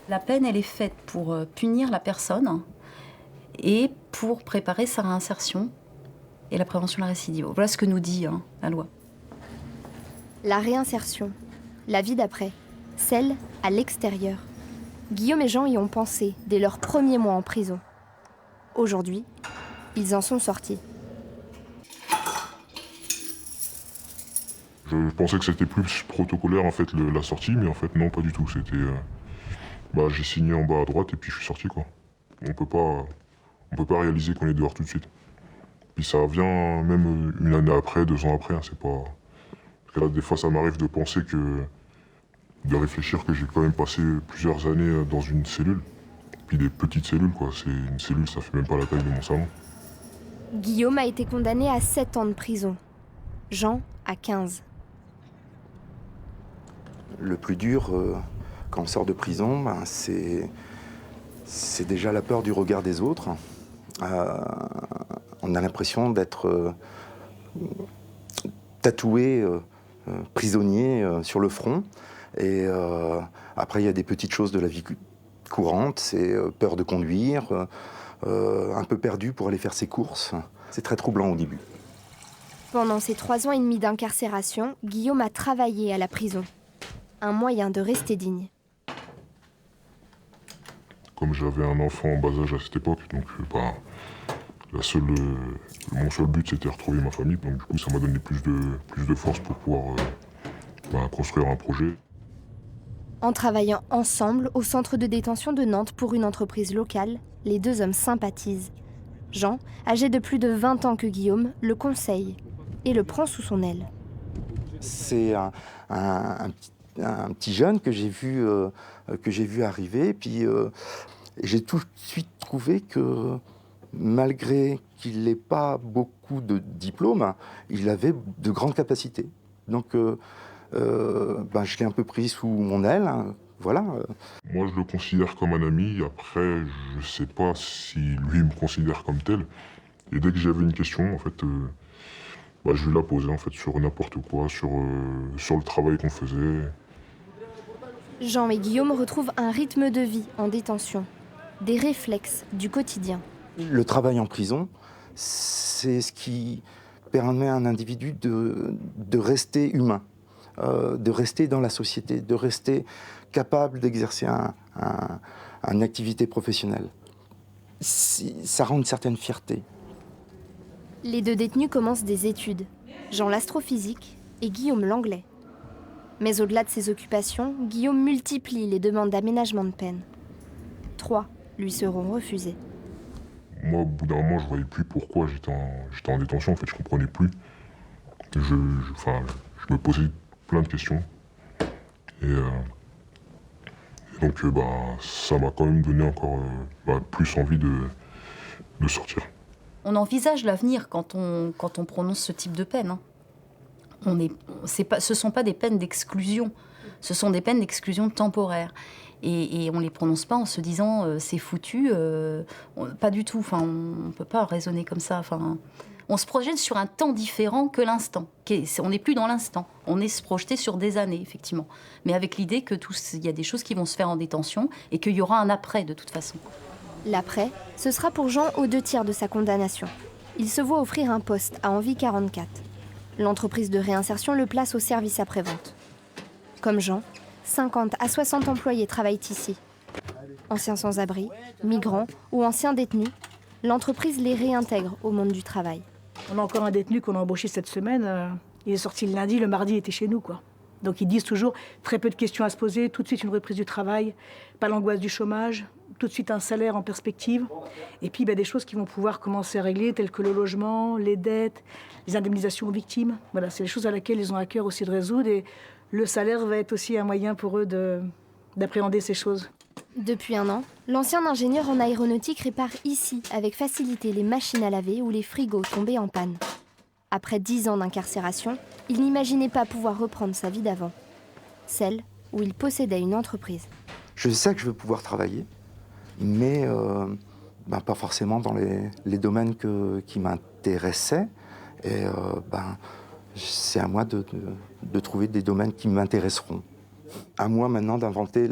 La peine, elle est faite pour punir la personne et pour préparer sa réinsertion et la prévention de la récidive. Voilà ce que nous dit la loi. La réinsertion, la vie d'après, celle à l'extérieur. Guillaume et Jean y ont pensé dès leurs premiers mois en prison. Aujourd'hui, ils en sont sortis. Je pensais que c'était plus protocolaire en fait la sortie, mais en fait non, pas du tout. C'était, j'ai signé en bas à droite et puis je suis sorti quoi. On peut pas réaliser qu'on est dehors tout de suite. Puis ça vient même une année après, 2 ans après, hein, c'est pas. Parce que là, des fois, ça m'arrive de penser de réfléchir que j'ai quand même passé plusieurs années dans une cellule. Puis des petites cellules quoi. C'est une cellule, ça fait même pas la taille de mon salon. Guillaume a été condamné à 7 ans de prison. Jean à 15. Le plus dur quand on sort de prison, c'est déjà la peur du regard des autres. On a l'impression d'être tatoué, prisonnier sur le front. Et après, il y a des petites choses de la vie courante, c'est peur de conduire, un peu perdu pour aller faire ses courses. C'est très troublant au début. Pendant ces 3 ans et demi d'incarcération, Guillaume a travaillé à la prison. Un moyen de rester digne. Comme j'avais un enfant en bas âge à cette époque, donc mon seul but c'était de retrouver ma famille, donc du coup ça m'a donné plus de force pour pouvoir construire un projet. En travaillant ensemble au centre de détention de Nantes pour une entreprise locale, les 2 hommes sympathisent. Jean, âgé de plus de 20 ans que Guillaume, le conseille et le prend sous son aile. C'est un petit jeune que j'ai vu arriver, puis j'ai tout de suite trouvé que malgré qu'il n'ait pas beaucoup de diplômes, il avait de grandes capacités. Donc je l'ai un peu pris sous mon aile, hein, voilà. Moi je le considère comme un ami, après je sais pas si lui me considère comme tel. Et dès que j'avais une question, en fait, je lui la posais en fait sur n'importe quoi, sur le travail qu'on faisait. Jean et Guillaume retrouvent un rythme de vie en détention, des réflexes du quotidien. Le travail en prison, c'est ce qui permet à un individu de rester humain, de rester dans la société, de rester capable d'exercer une activité professionnelle. Ça rend une certaine fierté. Les 2 détenus commencent des études, Jean l'astrophysique et Guillaume l'anglais. Mais au-delà de ses occupations, Guillaume multiplie les demandes d'aménagement de peine. 3 lui seront refusées. Moi, au bout d'un moment, je voyais plus pourquoi j'étais en détention. En fait, je comprenais plus. Je me posais plein de questions. Et donc, ça m'a quand même donné encore plus envie de sortir. On envisage l'avenir quand on prononce ce type de peine. Ce ne sont pas des peines d'exclusion, ce sont des peines d'exclusion temporaire. Et on ne les prononce pas en se disant c'est foutu, pas du tout. Enfin, on ne peut pas raisonner comme ça. Enfin, on se projette sur un temps différent que l'instant. On n'est plus dans l'instant. On est se projeté sur des années, effectivement. Mais avec l'idée qu'il y a des choses qui vont se faire en détention et qu'il y aura un après, de toute façon. L'après, ce sera pour Jean aux 2 tiers de sa condamnation. Il se voit offrir un poste à Envie 44. L'entreprise de réinsertion le place au service après-vente. Comme Jean, 50 à 60 employés travaillent ici. Anciens sans-abri, migrants ou anciens détenus, l'entreprise les réintègre au monde du travail. On a encore un détenu qu'on a embauché cette semaine. Il est sorti le lundi, le mardi il était chez nous, quoi. Donc ils disent toujours très peu de questions à se poser, tout de suite une reprise du travail, pas l'angoisse du chômage, tout de suite un salaire en perspective. Et puis des choses qui vont pouvoir commencer à régler, telles que le logement, les dettes, les indemnisations aux victimes. Voilà, c'est les choses à laquelle ils ont à cœur aussi de résoudre. Et le salaire va être aussi un moyen pour eux d'appréhender ces choses. Depuis 1 an, l'ancien ingénieur en aéronautique répare ici avec facilité les machines à laver ou les frigos tombés en panne. Après 10 ans d'incarcération, il n'imaginait pas pouvoir reprendre sa vie d'avant, celle où il possédait une entreprise. Je sais que je veux pouvoir travailler, mais pas forcément dans les domaines qui m'intéressaient. Et c'est à moi de trouver des domaines qui m'intéresseront. À moi maintenant d'inventer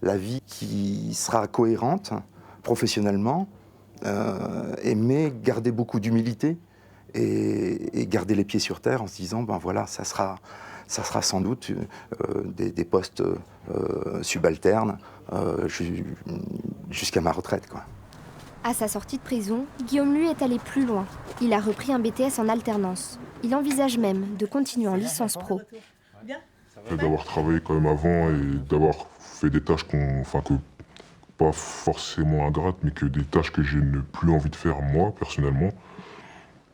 la vie qui sera cohérente professionnellement, mais garder beaucoup d'humilité et garder les pieds sur terre en se disant, ben voilà, ça sera sans doute des postes subalternes jusqu'à ma retraite, quoi. À sa sortie de prison, Guillaume, lui, est allé plus loin. Il a repris un BTS en alternance. Il envisage même de continuer en licence pro. D'avoir travaillé quand même avant et d'avoir fait des tâches que pas forcément ingrates, mais que des tâches que je n'ai plus envie de faire moi, personnellement,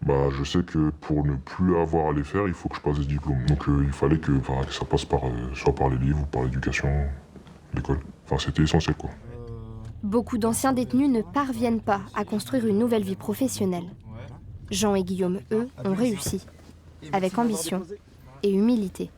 bah, je sais que pour ne plus avoir à les faire, il faut que je passe des diplômes. Donc il fallait que ça passe soit par les livres ou par l'éducation, l'école. Enfin, c'était essentiel, quoi. Beaucoup d'anciens détenus ne parviennent pas à construire une nouvelle vie professionnelle. Jean et Guillaume, eux, ont réussi, avec ambition et humilité.